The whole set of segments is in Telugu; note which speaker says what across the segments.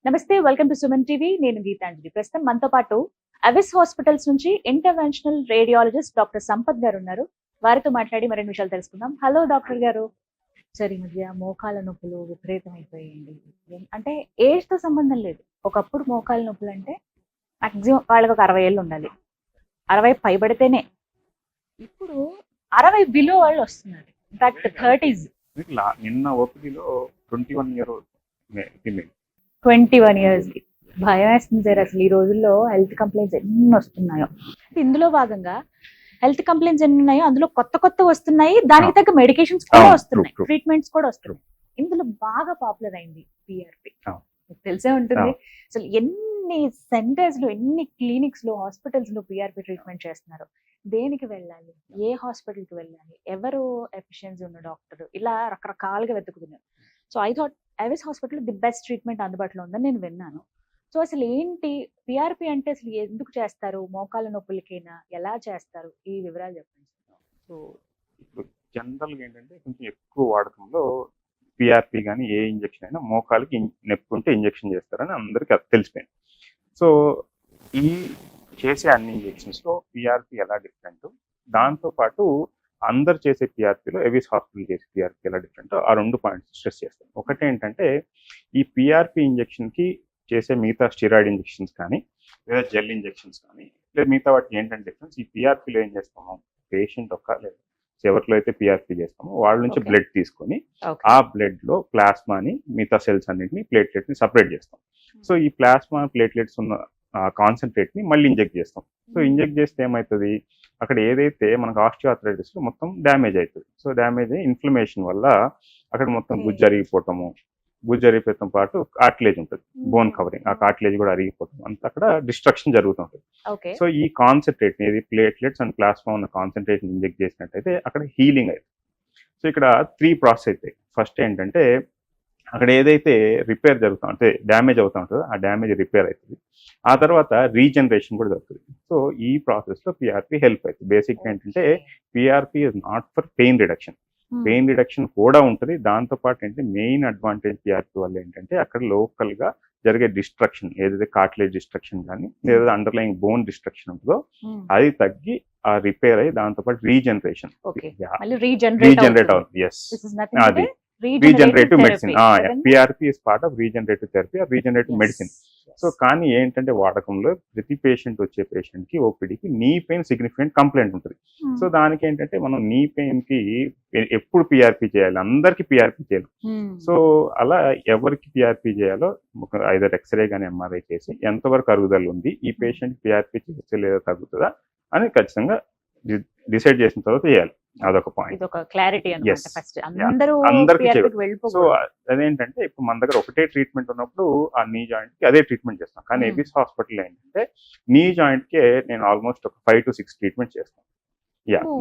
Speaker 1: నమస్తే, వెల్కమ్ టు సుమన్ టీవీ. నేను గీతాంజలి. ప్రస్తుతం మనతో పాటు అవిస్ హాస్పిటల్స్ నుంచి ఇంటర్వెన్షనల్ రేడియాలజిస్ట్ డాక్టర్ సంపత్ గారు ఉన్నారు. వారితో మాట్లాడి మరిన్ని విషయాలు తెలుసుకుందాం. హలో డాక్టర్ గారు. సరే, ఈ మధ్య మోకాల నొప్పులు విపరీతమైపోయాయండి. అంటే ఏజ్ తో సంబంధం లేదు. ఒకప్పుడు మోకాల నొప్పులు అంటే మాక్సిమం వాళ్ళకి ఒక 60 ఏళ్ళు ఉండాలి, 60 పైబడితేనే. ఇప్పుడు 60 బిలో వాళ్ళు వస్తున్నారు. In fact 30s.
Speaker 2: నిన్న ఓపీడీలో 21 ఇయర్
Speaker 1: 21 years కి భయం వేస్తుంది సార్. అసలు ఈ రోజుల్లో హెల్త్ కంప్లైంట్స్ ఎన్ని వస్తున్నాయో. ఇందులో భాగంగా హెల్త్ కంప్లైంట్స్ ఎన్ని ఉన్నాయో అందులో కొత్త కొత్త వస్తున్నాయి. దానికి తగ్గ మెడికేషన్స్ కూడా వస్తున్నాయి, ట్రీట్మెంట్స్ కూడా వస్తున్నాయి. ఇందులో బాగా పాపులర్ అయింది పిఆర్పి. మీకు తెలిసే ఉంటుంది. అసలు ఎన్ని సెంటర్స్ లో, ఎన్ని క్లినిక్స్ లో, హాస్పిటల్స్ లో పిఆర్పి ట్రీట్మెంట్ చేస్తున్నారు. దేనికి వెళ్ళాలి, ఏ హాస్పిటల్ కి వెళ్ళాలి, ఎవరు ఎఫిషియన్సీ ఉన్న డాక్టర్, ఇలా రకరకాలుగా వెతుకుతున్నారు. So I thought Avis hospital the best treatment అందుబాటులో ఉందని నేను విన్నాను. సో అసలు ఏంటి పిఆర్పి అంటే, అసలు ఎందుకు చేస్తారు, మోకాల నొప్పులకైనా ఎలా చేస్తారు, ఈ వివరాలు చెప్పండి.
Speaker 2: సో ఇప్పుడు జనరల్గా ఏంటంటే కొంచెం ఎక్కువ వాడకంలో పిఆర్పి కానీ ఏ ఇంజెక్షన్ అయినా మోకాలకి నొప్పి ఉంటే ఇంజెక్షన్ చేస్తారని అందరికీ తెలిసిపోయింది. సో ఈ చేసే అన్ని ఇంజెక్షన్స్లో పిఆర్పి ఎలా డిఫరెంట్, దాంతోపాటు అందరు చేసే పిఆర్పిలో ఎవిస్ హాస్పిటల్ చేసే పిఆర్పి ఎలా డిఫరెంట్, ఆ 2 పాయింట్స్ స్ట్రెస్ చేస్తాను. ఒకటి ఏంటంటే ఈ పిఆర్పి ఇంజెక్షన్కి చేసే మిగతా స్టిరాయిడ్ ఇంజెక్షన్స్ కానీ లేదా జెల్ ఇంజెక్షన్స్ కానీ లేదా మిగతా వాటికి ఏంటంటే డిఫరెన్స్, ఈ పిఆర్పిలో ఏం చేస్తాము, పేషెంట్ ఒక లేదా ఎవరిలో అయితే పిఆర్పి చేస్తామో వాళ్ళ నుంచి బ్లడ్ తీసుకొని ఆ బ్లడ్ లో ప్లాస్మాని మిగతా సెల్స్ అన్నింటినీ ప్లేట్లెట్ ని సపరేట్ చేస్తాం. సో ఈ ప్లాస్మా ప్లేట్లెట్స్ ఉన్న కాన్సన్ట్రేట్ ని మళ్ళీ ఇంజెక్ట్ చేస్తాం. సో ఇంజెక్ట్ చేస్తే ఏమవుతుంది, అక్కడ ఏదైతే మనకు ఆస్టియోఆర్థరైటిస్ లో మొత్తం డ్యామేజ్ అవుతుంది. సో డ్యామేజ్ అయ్యి ఇన్ఫ్లమేషన్ వల్ల అక్కడ మొత్తం గుజ్జు అరిగిపోవటం పాటు కార్టిలేజ్ ఉంటుంది, బోన్ కవరింగ్, ఆ కార్టిలేజ్ కూడా అరిగిపోవటం అంతా అక్కడ డిస్ట్రక్షన్ జరుగుతుంటుంది. సో ఈ కాన్సన్ట్రేట్ ఏది ప్లేట్లెట్స్ అండ్ ప్లాస్మా ఉన్న కాన్సన్ట్రేట్ ఇంజెక్ట్ చేసినట్టయితే అక్కడ హీలింగ్ అవుతుంది. సో ఇక్కడ 3 ప్రాసెస్ అవుతాయి. ఫస్ట్ ఏంటంటే అక్కడ ఏదైతే రిపేర్ జరుగుతూ అంటే డ్యామేజ్ అవుతూ ఉంటుందో ఆ డ్యామేజ్ రిపేర్ అవుతుంది. ఆ తర్వాత రీజనరేషన్ కూడా జరుగుతుంది. సో ఈ ప్రాసెస్లో పిఆర్పి హెల్ప్ అవుతుంది. బేసిక్ ఏంటంటే PRP is not for pain reduction, pain reduction కూడా ఉంటుంది. దాంతోపాటు ఏంటంటే మెయిన్ అడ్వాంటేజ్ పిఆర్పి వల్ల ఏంటంటే అక్కడ లోకల్ గా జరిగే డిస్ట్రక్షన్, ఏదైతే కార్టిలేజ్ డిస్ట్రక్షన్ కానీ లేదా అండర్లైన్ బోన్ డిస్ట్రక్షన్ ఉంటుందో అది తగ్గి ఆ రిపేర్ అయ్యి దాంతోపాటు రీజనరేషన్ రీజనరేట్ అవుతుంది. ఎస్, అది regenerative medicine. PRP is part of regenerative therapy are regenerative medicine. So కానీ ఏంటంటే వాడకంలో ప్రతి పేషెంట్ వచ్చే పేషెంట్ కి ఓపీడీకి నీ పెయిన్ సిగ్నిఫికెంట్ కంప్లైంట్ ఉంటుంది. సో దానికి ఏంటంటే మనం నీ పెయిన్ కి ఎప్పుడు పిఆర్పి చేయాలి, అందరికి పిఆర్పి చేయాలి. సో అలా ఎవరికి పిఆర్పి చేయాలో ఐదర్ ఎక్స్రే కానీ ఎంఆర్ఐ చేసి ఎంతవరకు అరుగుదల ఉంది, ఈ పేషెంట్ పిఆర్పి చేస్తే లేదా తగ్గుతుందా అని ఖచ్చితంగా డిసైడ్ చేసిన తర్వాత చేయాలి. అదొక పాయింట్. సో అదేంటంటే ఇప్పుడు మన దగ్గర ఒకటే ట్రీట్మెంట్ ఉన్నప్పుడు ఆ నీ జాయింట్ కి అదే ట్రీట్మెంట్ చేస్తాం. కానీ ఎవిస్ హాస్పిటల్ ఏంటంటే నీ జాయింట్ కి నేను ఆల్మోస్ట్ ఒక 5 to 6 ట్రీట్మెంట్ చేస్తాను.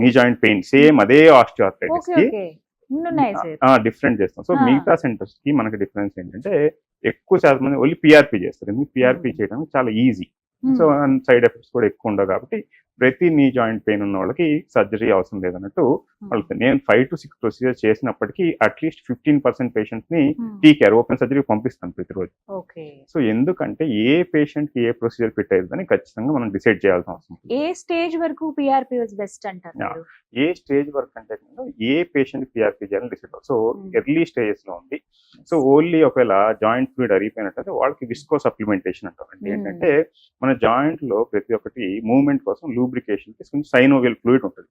Speaker 2: నీ జాయింట్ పెయిన్ సేమ్ అదే ఆస్టియోఆర్థరైటిస్ కి డిఫరెంట్ చేస్తాం. సో మిగతా సెంటర్స్ కి మనకి డిఫరెన్స్ ఏంటంటే ఎక్కువ శాతం మంది ఓన్లీ పిఆర్పి చేస్తారు. ఎందుకు పిఆర్పి చేయడానికి చాలా ఈజీ. సో సైడ్ ఎఫెక్ట్స్ కూడా ఎక్కువ ఉండవు కాబట్టి ప్రతి నీ జాయింట్ పెయిన్ ఉన్న వాళ్ళకి సర్జరీ అవసరం లేదన్నట్టు వాళ్ళకి నేను 5 to 6 ప్రొసీజర్స్ చేసినప్పటికీ అట్లీస్ట్ 15% పేషెంట్స్ ని టీకేఆర్ ఓపెన్ సర్జరీ పంపిస్తాను ప్రతిరోజు. సో ఎందుకంటే ఏ పేషెంట్ కి ఏ ప్రొసీజర్ ఫిట్ అయ్యిందని ఖచ్చితంగా మనం డిసైడ్ చేయాల్సిన అవసరం.
Speaker 1: ఏ స్టేజ్ వరకు పిఆర్పి బెస్ట్ అంటారు?
Speaker 2: ఏ స్టేజ్ వరకు అంటే ఏ పేషెంట్ పిఆర్పి చేయాలని డిసైడ్ అవ్వాలి. సో ఎర్లీ స్టేజెస్ లో ఉంది. సో ఓన్లీ ఒకవేళ జాయింట్ ఫ్లూయిడ్ అరిగిపోయినట్టయితే వాళ్ళకి విస్కో సప్లిమెంటేషన్ అంటారు. అంటే ఏంటంటే మన జాయింట్ లో ప్రతి ఒక్కటి మూవ్మెంట్ కోసం లూబ్రికేషన్ కి కొంచెం సైనోవియల్ ఫ్లూయిడ్ ఉంటుంది.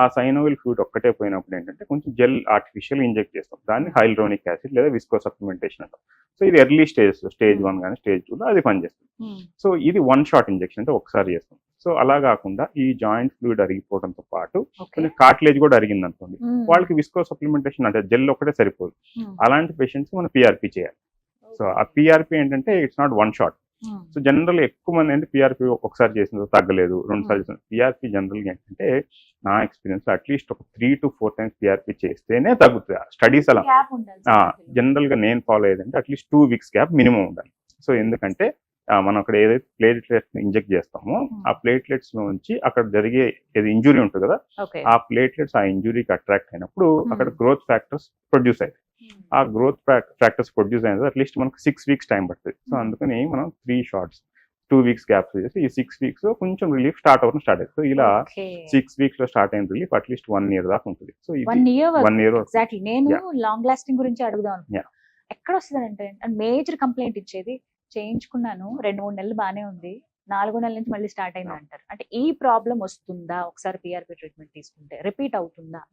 Speaker 2: ఆ సైనోవియల్ ఫ్లూయిడ్ ఒక్కటే పోయినప్పుడు ఏంటంటే కొంచెం జెల్ ఆర్టిఫిషియల్ ఇంజెక్ట్ చేస్తాం. దాన్ని హైల్రోనిక్ యాసిడ్ లేదా విస్కో సప్లిమెంటేషన్ అంటాం. సో ఇది ఎర్లీ స్టేజెస్, స్టేజ్ 1 కానీ స్టేజ్ 2 అది పనిచేస్తుంది. సో ఇది 1 షాట్ ఇంజెక్షన్, అంటే ఒకసారి చేస్తాం. సో అలా కాకుండా ఈ జాయింట్ ఫ్లూయిడ్ అరిగిపోవడంతో పాటు కొంచెం కార్టిలేజ్ కూడా అరిగింది అనుకోండి, వాళ్ళకి విస్కో సప్లిమెంటేషన్ అంటే జెల్ ఒకటే సరిపోదు. అలాంటి పేషెంట్స్ మనం పిఆర్పి చేయాలి. సో ఆ పిఆర్పి ఏంటంటే it's not 1 shot. So general ఎక్కువ మంది అంటే పిఆర్పి ఒకసారి చేసిన తగ్గలేదు, 2 సార్లు చేసిన. పిఆర్పి జనరల్ గా ఏంటంటే నా ఎక్స్పీరియన్స్ అట్లీస్ట్ ఒక 3 to 4 times పిఆర్పి చేస్తేనే తగ్గుతుంది. స్టడీస్ అలా జనరల్ గా నేను ఫాలో అయ్యేదంటే అట్లీస్ట్ 2 weeks గ్యాప్ మినిమం ఉండాలి. సో ఎందుకంటే మనం అక్కడ ఏదైతే ప్లేట్లెట్స్ ఇంజెక్ట్ చేస్తామో ఆ ప్లేట్లెట్స్ నుంచి అక్కడ జరిగే ఏది ఇంజురీ ఉంటుంది కదా, ఆ ప్లేట్లెట్స్ ఆ ఇంజురీకి అట్రాక్ట్ అయినప్పుడు అక్కడ గ్రోత్ ఫ్యాక్టర్స్ ప్రొడ్యూస్ అవుతాయి. ఆ గ్రోత్ ఫ్యాక్టర్స్ ప్రొడ్యూస్ అయినది అట్లీస్ట్ మనకు 6 వీక్స్ టైం పడుతుంది. సో అందుకని మనం 3 షార్ట్స్ 2 వీక్స్ గ్యాప్స్ చేసి ఈ 6 వీక్స్ లో కొంచెం రిలీఫ్ స్టార్ట్ అవుతుంది. సో ఇలా 6 వీక్స్ లో స్టార్ట్ అయిన రిలీఫ్ అట్లీస్ట్ 1 year దాకా ఉంటుంది. So
Speaker 1: 1 year
Speaker 2: 1 year
Speaker 1: exactly. నేను లాంగ్ లాస్టింగ్ గురించి అడుగుదాం అనుకున్నాను. ఎక్కడ వస్తుందంటే మేజర్ కంప్లైంట్ ఇచ్చేది చేయించుకున్నాను 2-3 నెలలు బానే ఉంది, 4వ నెల నుంచి మళ్ళీ స్టార్ట్ అయింది అంటారు. అంటే ఈ ప్రాబ్లం వస్తుందా ఒకసారి పిఆర్పి ట్రీట్మెంట్ తీసుకుంటే, రిపీట్ అవుతుందా?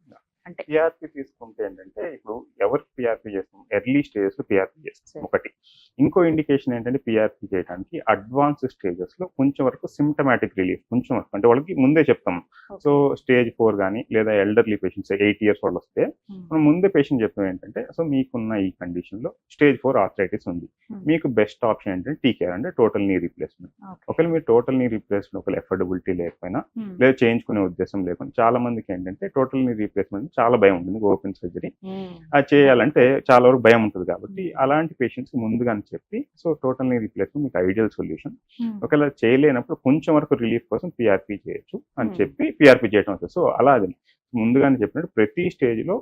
Speaker 1: అంటే
Speaker 2: పిఆర్పి తీసుకుంటే ఏంటంటే ఇప్పుడు ఎవరికి పిఆర్పి చేస్తాం, ఎర్లీ స్టేజెస్ లో పిఆర్పి చేస్తాం ఒకటి. ఇంకో ఇండికేషన్ ఏంటంటే పిఆర్పి చేయడానికి అడ్వాన్స్ స్టేజెస్ లో కొంచెం వరకు సిమ్టమాటిక్ రిలీఫ్ కొంచెం వరకు అంటే వాళ్ళకి ముందే చెప్తాం. సో స్టేజ్ 4 కానీ లేదా ఎల్డర్లీ పేషెంట్స్ 8 years వాళ్ళు వస్తే మనం ముందే పేషెంట్ చెప్తాం ఏంటంటే సో మీకున్న ఈ కండిషన్ లో స్టేజ్ 4 ఆర్థరైటిస్ ఉంది, మీకు బెస్ట్ ఆప్షన్ ఏంటంటే టీకేఆర్ అంటే టోటల్ నీ రీప్లేస్మెంట్. ఒకవేళ మీరు టోటల్ నీ రీప్లేస్మెంట్ ఒకవేళ ఎఫర్డబిలిటీ లేకపోయినా లేదా చేయించుకునే ఉద్దేశం లేకుండా చాలా మందికి ఏంటంటే టోటల్ నీ రీప్లేస్మెంట్ చాలా భయం ఉంటుంది, ఓపెన్ సర్జరీ అది చేయాలంటే చాలా వరకు భయం ఉంటుంది. కాబట్టి అలాంటి పేషెంట్స్ ముందుగానే చెప్పి సో టోటల్ నీ రీప్లేస్మెంట్ మీకు ఐడియల్ సొల్యూషన్. ఒకవేళ చేయలేనప్పుడు కొంచెం వరకు రిలీఫ్ కోసం పిఆర్పి చేయొచ్చు అని చెప్పి పిఆర్పి చేయడం అవుతుంది. సో అలా అది ముందుగానే చెప్పినట్టు ప్రతి స్టేజ్ లో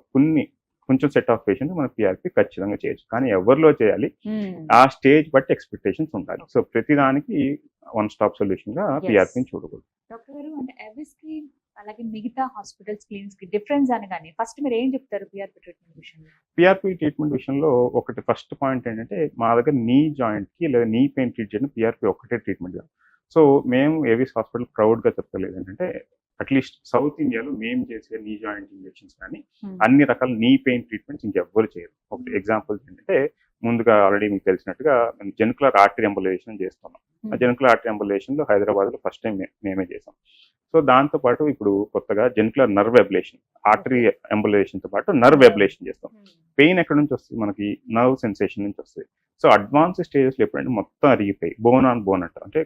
Speaker 2: కొంచెం సెట్ ఆఫ్ పేషెంట్ మనం పిఆర్పి ఖచ్చితంగా చేయొచ్చు. కానీ ఎవరిలో చేయాలి ఆ స్టేజ్ బట్టి ఎక్స్పెక్టేషన్స్ ఉండాలి. సో ప్రతి దానికి వన్ స్టాప్ సొల్యూషన్ గా పిఆర్పిని చూడకూడదు.
Speaker 1: డాక్టర్ గారు అంటే ఎవిస్ కి అలాగే మిగతా హాస్పిటల్స్ క్లినిక్స్ కి డిఫరెన్స్ అనగానే ఫస్ట్ మీరు ఏం చెప్తారు పిఆర్పి ట్రీట్మెంట్ విషయంలో?
Speaker 2: పిఆర్పి ట్రీట్మెంట్ విషయంలో ఒకటి ఫస్ట్ పాయింట్ ఏంటంటే మా దగ్గర నీ జాయింట్ కి లేదా నీ పెయిన్ ట్రీట్ చేయడం పిఆర్పి ఒక్కటే ట్రీట్మెంట్ కాదు. సో మేము ఏవిస్ హాస్పిటల్ ప్రౌడ్ గా చెప్పలేదు ఏంటంటే అట్లీస్ట్ సౌత్ ఇండియాలో మేము చేసే నీ జాయింట్ ఇంజెక్షన్స్ కానీ అన్ని రకాల నీ పెయిన్ ట్రీట్మెంట్స్ ఇంకెవ్వరు చేయరు. ఒకటి ఎగ్జాంపుల్స్ ఏంటంటే ముందుగా ఆల్రెడీ మీకు తెలిసినట్టుగా మేము జెనికులర్ ఆర్టరీ ఎంబులేషన్ చేస్తున్నాం. ఆ జెనికులర్ ఆర్టరీ ఎంబులేషన్ లో హైదరాబాద్ లో ఫస్ట్ టైం మేమే చేసాం. సో దాంతో పాటు ఇప్పుడు కొత్తగా జెనికులర్ నర్వ్ అబ్లేషన్, ఆర్టరీ ఎంబులేషన్ తో పాటు నర్వ్ అబ్లేషన్ చేస్తాం. పెయిన్ ఎక్కడ నుంచి వస్తుంది, మనకి నర్వ్ సెన్సేషన్ నుంచి వస్తుంది. సో అడ్వాన్స్ స్టేజెస్ లో ఎప్పుడంటే మొత్తం అరిగిపోయి బోన్ ఆన్ బోన్ అంటారు, అంటే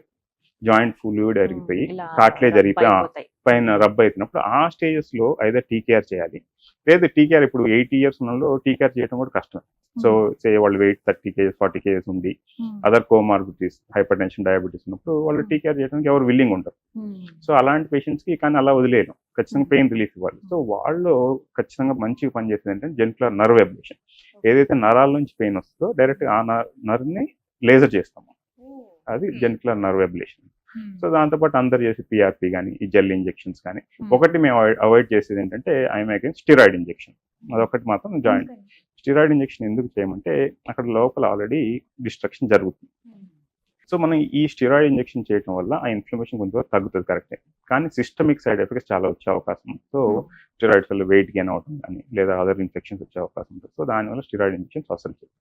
Speaker 2: జాయింట్ ఫ్లూయిడ్ అరిగిపోయి కాట్లేజ్ అరిగిపోయి పైన రబ్ అవుతున్నప్పుడు ఆ స్టేజెస్ లో అయితే టీకేఆర్ చేయాలి. లేదు టీకేఆర్ ఇప్పుడు 80 years ఉన్నలో టీకేఆర్ చేయడం కూడా కష్టం. సో వాళ్ళు వెయిట్ 30 kgs 40 kgs ఉంది, other comorbidities hyper tension diabetes ఉన్నప్పుడు వాళ్ళు టీకేఆర్ చేయడానికి ఎవరు విల్లింగ్ ఉంటారు. సో అలాంటి పేషెంట్స్ కి కానీ అలా వదిలేయడం, ఖచ్చితంగా పెయిన్ రిలీఫ్ ఇవ్వాలి. సో వాళ్ళు ఖచ్చితంగా మంచిగా పనిచేస్తుంది అంటే జెనికులర్ నర్వ్ అబ్లేషన్. ఏదైతే నరాల నుంచి పెయిన్ వస్తుందో డైరెక్ట్ ఆ నర్వ్ ని లేజర్ చేస్తాము, అది జెనికులర్ నర్వ్ అబ్లేషన్. సో దాంతోపాటు అందరు చేసి పిఆర్పి కానీ ఈ జెల్ ఇంజెక్షన్స్ కానీ ఒకటి మేము అవాయిడ్ చేసేది ఏంటంటే ఐఎమ్ అగైన్స్ స్టిరాయిడ్ ఇంజెక్షన్. అదొకటి మాత్రం జాయింట్ స్టిరాయిడ్ ఇంజెక్షన్ ఎందుకు చేయమంటే అక్కడ లోపల ఆల్రెడీ డిస్ట్రక్షన్ జరుగుతుంది. సో మనం ఈ స్టిరాయిడ్ ఇంజెక్షన్ చేయడం వల్ల ఆ ఇన్ఫ్లమేషన్ కొంచెం తగ్గుతుంది కరెక్టే, కానీ సిస్టమిక్ సైడ్ ఎఫెక్ట్స్ చాలా వచ్చే అవకాశం ఉంది. సో స్టిరాయిడ్స్ వల్ల వెయిట్ గెయిన్ అవడం కానీ లేదా అదర్ ఇన్ఫెక్షన్స్ వచ్చే అవకాశం ఉంటుంది. సో దానివల్ల స్టిరాయిడ్ ఇంజెక్షన్స్ అసలు చేయదు.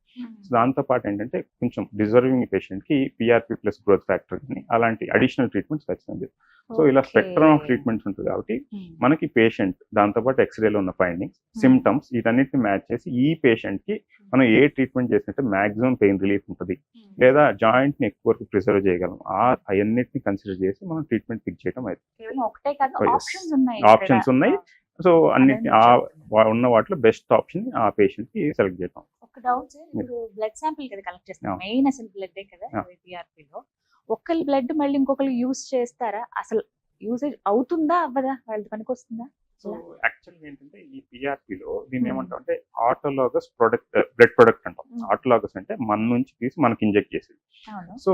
Speaker 2: సో దాంతోపాటు ఏంటంటే కొంచెం డిజర్వింగ్ పేషెంట్ కి పిఆర్పి ప్లస్ గ్రోత్ ఫ్యాక్టర్ కానీ అలాంటి అడిషనల్ ట్రీట్మెంట్స్ ఖచ్చితంగా. సో ఇలా స్పెక్ట్రమ్ ఆఫ్ ట్రీట్మెంట్స్ ఉంటుంది కాబట్టి మనకి పేషెంట్ దాంతోపాటు ఎక్స్రేలో ఉన్న ఫైండింగ్స్ సిమ్టమ్స్ వీటన్నిటిని మ్యాచ్ చేసి ఈ పేషెంట్ కి మనం ఏ ట్రీట్మెంట్ చేసినట్టే మాక్సిమం పెయిన్ రిలీఫ్ ఉంటుంది లేదా జాయింట్ ని ఎక్కువ వరకు ప్రిజర్వ్ చేయగలం అవన్నిటిని కన్సిడర్ చేసి మనం ట్రీట్మెంట్ ఫిక్స్ చేయడం ఆప్షన్స్ ఉన్నాయి. సో అన్నిటిని ఉన్న వాటిలో బెస్ట్ ఆప్షన్ ఆ పేషెంట్ కి సెలెక్ట్ చేద్దాం.
Speaker 1: ఒక డౌట్ సార్, ఇప్పుడు బ్లడ్ శాంపిల్ కదా కలెక్ట్ చేస్తాం, మెయిన్ అసలు బ్లడ్ కదా పిఆర్పి లో. ఒకళ్ళ బ్లడ్ మళ్ళీ ఇంకొకరు యూజ్ చేస్తారా, అసలు యూసేజ్ అవుతుందా అవ్వదా, వాళ్ళకి పనికి వస్తుందా?
Speaker 2: సో యాక్చువల్గా ఏంటంటే ఈ పిఆర్పిలో దీన్ని ఏమంటాం అంటే ఆటోలాగస్ బ్లడ్ ప్రొడక్ట్ అంటాం. ఆటోలాగస్ అంటే మన నుంచి తీసి మనకి ఇంజెక్ట్ చేసేది. సో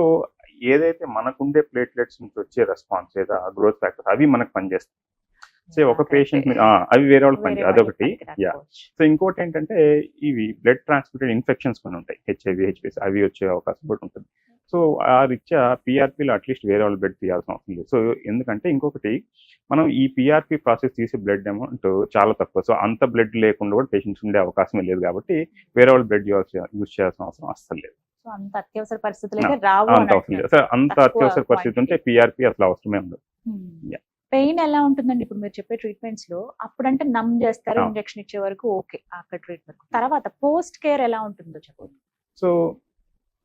Speaker 2: ఏదైతే మనకుండే ప్లేట్లెట్స్ నుంచి వచ్చే రెస్పాన్స్ లేదా గ్రోత్ ఫ్యాక్టర్స్ అవి మనకు పనిచేస్తాయి. సో ఒక పేషెంట్ అవి వేరే వాళ్ళకి పనిచేస్తాయి, అదొకటి. సో ఇంకోటి ఏంటంటే ఇవి బ్లడ్ ట్రాన్స్మిటెడ్ ఇన్ఫెక్షన్స్ కొన్ని ఉంటాయి, హెచ్ఐవి హెచ్పిఎస్ అవి వచ్చే అవకాశం కూడా ఉంటుంది. సో ఆ రీత్యా పిఆర్పిలో అట్లీస్ట్ వేరే వాళ్ళ బ్లడ్ తీయాల్సిన అవసరం లేదు. సో ఎందుకంటే ఇంకొకటి మనం ఈ పిఆర్పి ప్రాసెస్ తీసే బ్లడ్ అమౌంట్ చాలా తక్కువ. సో అంత బ్లడ్ లేకుండా కూడా పేషెంట్స్ ఉండే అవకాశమే లేదు కాబట్టి వేరే వాళ్ళ బ్లడ్ యూజ్ చేయాల్సిన అవసరం అస్సలు లేదు.
Speaker 1: అంత అత్యవసర పరిస్థితులు రావు,
Speaker 2: అంత అత్యవసర పరిస్థితి ఉంటే పిఆర్పి అసలు అవసరమే ఉండదు.
Speaker 1: పెయిన్ ఎలా ఉంటుందండి ఇప్పుడు మీరు చెప్పే ట్రీట్మెంట్స్ లో? అప్పుడంటే నమ్ చేస్తారు, ఇంజెక్షన్ ఇచ్చే వరకు ఓకే, అక్కడ ట్రీట్మెంట్ తర్వాత పోస్ట్ కేర్ ఎలా ఉంటుందో చెప్పండి.
Speaker 2: సో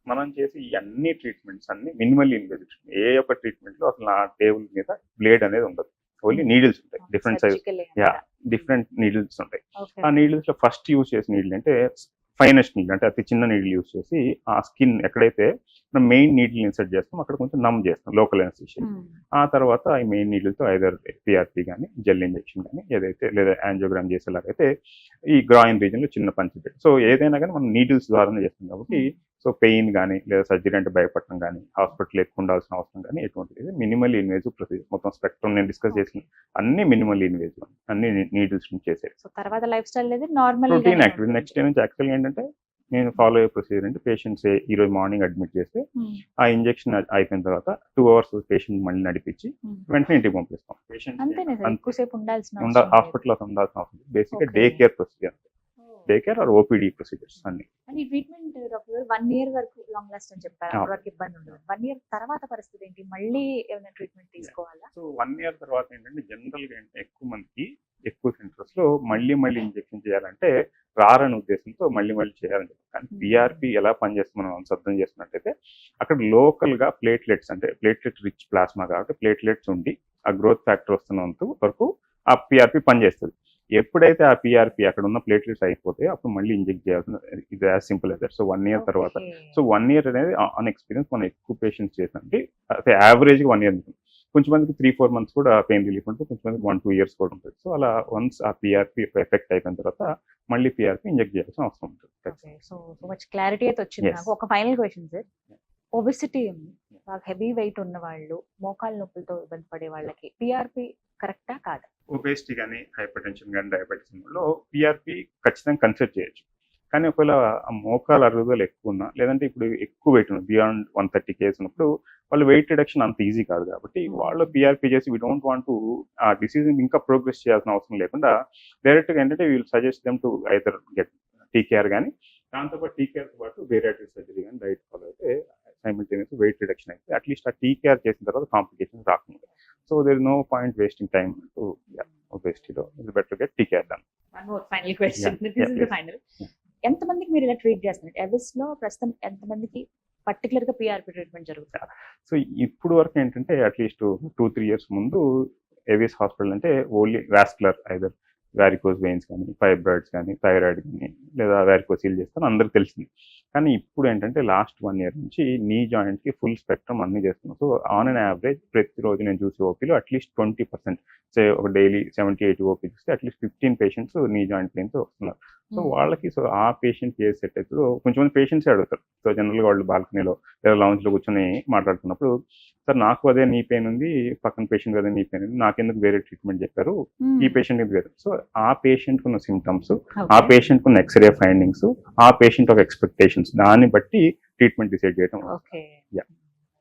Speaker 2: మనం చేసి ఈ అన్ని ట్రీట్మెంట్స్ అన్ని మినిమల్ ఇన్వేజివ్. ఏ ఒక్క ట్రీట్మెంట్ లో అసలు నా టేబుల్ మీద బ్లేడ్ అనేది ఉండదు, ఓన్లీ నీడిల్స్ ఉంటాయి, డిఫరెంట్ సైజ్ డిఫరెంట్ నీడిల్స్ ఉంటాయి. ఆ నీడిల్స్ లో ఫస్ట్ యూజ్ చేసే నీడిల్ అంటే ఫైనెస్ట్ నీడిల్ అంటే అతి చిన్న నీడిల్ యూస్ చేసి ఆ స్కిన్ ఎక్కడైతే మనం మెయిన్ నీడిల్ ఇన్సర్ట్ చేస్తాం అక్కడ కొంచెం నమ్ చేస్తాం లోకల్ అనస్థీషియా. ఆ తర్వాత ఈ మెయిన్ నీడిల్తో ఐదర్ పిఆర్పి కానీ జెల్ ఇంజెక్షన్ కానీ ఏదైతే లేదా యాంజియోగ్రామ్ చేసేలాగైతే ఈ గ్రాయిన్ రీజన్ లో చిన్న పంచి పెట్టి సో ఏదైనా కానీ మనం నీడిల్స్ ద్వారానే చేస్తాం కాబట్టి సో పెయిన్ కానీ లేదా సర్జరీ అంటే భయపడటం కానీ హాస్పిటల్ ఎక్కువ ఉండాల్సిన అవసరం కానీ ఎటువంటిది మినిమల్ ఇన్వేజివ్ ప్రొసీజర్. మొత్తం స్పెక్ట్రమ్ నేను డిస్కస్ చేసిన అన్ని మినిమల్ ఇన్వేజివ్ అన్ని నీడిల్స్ నుంచి చేసేది.
Speaker 1: సో తర్వాత లైఫ్ స్టైల్ అనేది normal
Speaker 2: routine activity. Next day నుంచి యాక్చువల్గా ఏంటంటే నేను ఫాలో అయ్యే ప్రొసీజర్ అంటే పేషెంట్స్ ఈ రోజు మార్నింగ్ అడ్మిట్ చేస్తే ఆ ఇంజెక్షన్ అయిపోయిన తర్వాత 2 hours పేషెంట్ మళ్ళీ నడిపించి వెంటనే ఇంటికి పంపిస్తాం. పేషెంట్
Speaker 1: ఎక్కువసేపు ఉండాల్సిన
Speaker 2: హాస్పిటల్లో ఉండాల్సిన అవసరం బేసిక్గా day care procedure, day care or OPD procedures అన్ని.
Speaker 1: ఈ ట్రీట్మెంట్ డాక్టర్ 1 year వరకు లాంగ్ లాస్ట్ అని చెప్పారు. అప్పటి వరకు ఇబ్బంది ఉండదు. 1 year తర్వాత పరిస్థితి ఏంటి? మళ్ళీ ఏమైనా ట్రీట్మెంట్ తీసుకోవాలా?
Speaker 2: సో 1 year తర్వాత ఏంటంటే జనరల్ గా ఎక్కువ మందికి ఎక్కువ సెంటర్స్ లో మళ్ళీ ఇంజెక్షన్ చేయాలంటే రారని ఉద్దేశంతో మళ్ళీ చేయాలని చెప్పారు. కానీ పిఆర్పి ఎలా పనిచేస్తుంది మనం అర్థం చేస్తున్నట్టయితే అక్కడ లోకల్ గా ప్లేట్లెట్స్ అంటే ప్లేట్లెట్ రిచ్ ప్లాస్మా కాబట్టి ప్లేట్లెట్స్ ఉండి ఆ గ్రోత్ ఫ్యాక్టర్ వస్తున్నంత వరకు ఆ పిఆర్పి పనిచేస్తుంది. ఎప్పుడైతే ఆ పిఆర్పి అక్కడ ఉన్న ప్లేట్లెట్స్ అయిపోతే అప్పుడు మళ్ళీ ఇంజెక్ట్ చేయాల్సిన ఇది as simple as that. So 1 year తర్వాత సో 1 year అనేది ఆన్ ఎక్స్పీరియన్స్ మనం ఎక్కువ పేషెంట్స్ చేసినట్టు అయితే యావరేజ్ 1 year ఉంటుంది. కొంచెం మందికి 3-4 months కూడా పెయిన్ రిలీఫ్ ఉంటుంది, కొంచెం మందికి 1-2 years కూడా ఉంటుంది. సో అలా వన్స్ ఆ పిఆర్పి ఎఫెక్ట్ అయిపోయిన తర్వాత మళ్ళీ పిఆర్పి ఇంజెక్ట్ చేయాల్సిన అవసరం ఉంటుంది.
Speaker 1: సో మచ్ క్లారిటీ అయితే వచ్చింది నాకు. ఒక ఫైనల్ క్వశ్చన్ సార్, ఒబెసిటీ ఉంది, బాగా హెవీ వెయిట్ ఉన్న వాళ్ళు, మోకాళ్ళ నొప్పులతో ఇబ్బంది పడే వాళ్ళకి పిఆర్పి కరెక్టా కాదా?
Speaker 2: ఒబేసిటీ కానీ హైపర్ టెన్షన్ కానీ డయాబెటీస్ లో పిఆర్పి ఖచ్చితంగా కన్సిడర్ చేయొచ్చు. కానీ ఒకవేళ ఆ మోకాల అరుగుదల ఎక్కువ ఉన్నా లేదంటే ఇప్పుడు ఎక్కువ వెయిట్ ఉంది బియాండ్ 130 kgs ఉన్నప్పుడు వాళ్ళు వెయిట్ రిడక్షన్ అంత ఈజీ కాదు కాబట్టి వాళ్ళు పిఆర్పి చేసి వీ డోంట్ వాంట్ టు ఆ డిసీజ్ ఇంకా ప్రోగ్రెస్ చేయాల్సిన అవసరం లేకుండా డైరెక్ట్ గా ఏంటంటే we'll suggest them to either get TKR కానీ దాంతోపాటు టీకేఆర్ తో పాటు బేరియాట్రిక్ సర్జరీ కానీ డైట్ ఫాలో అయితే సైమల్టేనియస్ వెయిట్ రిడక్షన్ అయితే అట్లీస్ట్ ఆ టీకేఆర్ చేసిన తర్వాత కాంప్లికేషన్స్ రాకుండా. So there is no point wasting time to ఒబెసిటీలో it's better get TKR done.
Speaker 1: One more final question, this is the final. ఎంతమందికి మీరు ఇలా ట్రీట్ చేస్తున్నారు? ఎవిస్ లో ప్రస్తుతం ఎంతమందికి పర్టికులర్ గా పిఆర్పి ట్రీట్మెంట్ జరుగుతుంది?
Speaker 2: సో ఇప్పుడు వరకు ఏంటంటే అట్లీస్ట్ 2-3 years ముందు ఎవిస్ హాస్పిటల్ అంటే only vascular either varicose veins కానీ ఫైబ్రాయిడ్స్ కానీ థైరాయిడ్ కానీ లేదా వ్యారికోసీల్ చేస్తాను అందరికి తెలిసింది. కానీ ఇప్పుడు ఏంటంటే లాస్ట్ 1 year నుంచి నీ జాయింట్ కి ఫుల్ స్పెక్ట్రమ్ అన్ని చేస్తున్నాం. సో ఆన్ అన్ యావరేజ్ ప్రతిరోజు నేను చూసే ఓపీలో అట్లీస్ట్ 20% సే ఒక డైలీ 70-80 ఓపీ చూస్తే at least 15 patients knee joint pains వస్తున్నారు. సో వాళ్ళకి సో ఆ పేషెంట్ ఏ సెట్ అవుతుందో కొంచెం మంది పేషెంట్స్ అడుగుతారు. సో జనరల్గా వాళ్ళు బాల్కనీలో లేదా లాంజ్ లో కూర్చొని మాట్లాడుతున్నప్పుడు సార్ నాకు అదే నీ పెయిన్ ఉంది, పక్కన పేషెంట్ అదే నీ పెయిన్ ఉంది, నాకెందుకు వేరే ట్రీట్మెంట్ చెప్పారు, ఈ పేషెంట్ వేరే. సో ఆ పేషెంట్ కున్న సిమ్టమ్స్, ఆ పేషెంట్ కున్న ఎక్స్రే ఫైండింగ్స్, ఆ పేషెంట్ ఒక ఎక్స్పెక్టేషన్స్ దాన్ని బట్టి ట్రీట్మెంట్ డిసైడ్ చేయడం.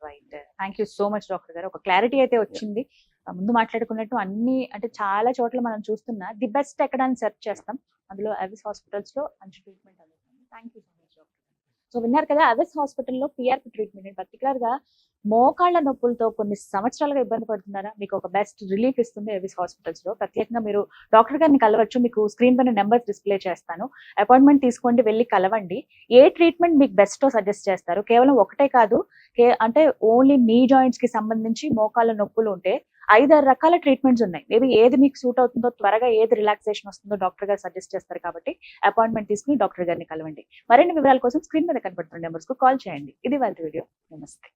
Speaker 1: Right, thank you so much doctor గారు. ఒక క్లారిటీ అయితే వచ్చింది. ముందు మాట్లాడుకున్నట్టు అన్ని అంటే చాలా చోట్ల మనం చూస్తున్నా ది బెస్ట్ ఎక్కడ అని సెర్చ్ చేస్తాం, అందులో అవిస్ హాస్పిటల్స్ లో మంచి ట్రీట్మెంట్ అందుతుంది. Thank you so much doctor. So విన్నారు కదా, అవిస్ హాస్పిటల్లో పిఆర్పి ట్రీట్మెంట్ పర్టికులర్ గా మోకాళ్ల నొప్పులతో కొన్ని సంవత్సరాలుగా ఇబ్బంది పడుతున్నారా, మీకు ఒక బెస్ట్ రిలీఫ్ ఇస్తుంది అవిస్ హాస్పిటల్స్ లో. ప్రత్యేకంగా మీరు డాక్టర్ గారిని కలవచ్చు, మీకు స్క్రీన్ పైన నెంబర్స్ డిస్ప్లే చేస్తాను, అపాయింట్మెంట్ తీసుకోండి, వెళ్ళి కలవండి. ఏ ట్రీట్మెంట్ మీకు బెస్ట్ సజెస్ట్ చేస్తారు, కేవలం ఒకటే కాదు, అంటే ఓన్లీ నీ జాయింట్స్ కి సంబంధించి మోకాళ్ళ నొప్పులు ఉంటే 5-6 రకాల ట్రీట్మెంట్స్ ఉన్నాయి. మేబీ ఏది మీకు సూట్ అవుతుందో, త్వరగా ఏది రిలాక్సేషన్ వస్తుందో డాక్టర్ గారు సజెస్ట్ చేస్తారు. కాబట్టి అపాయింట్మెంట్ తీసుకుని డాక్టర్ గారిని కలవండి. మరిన్ని వివరాల కోసం స్క్రీన్ మీద కనబడుతున్న నెంబర్స్ కు కాల్ చేయండి. ఇది వాళ్ళ వీడియో. నమస్తే.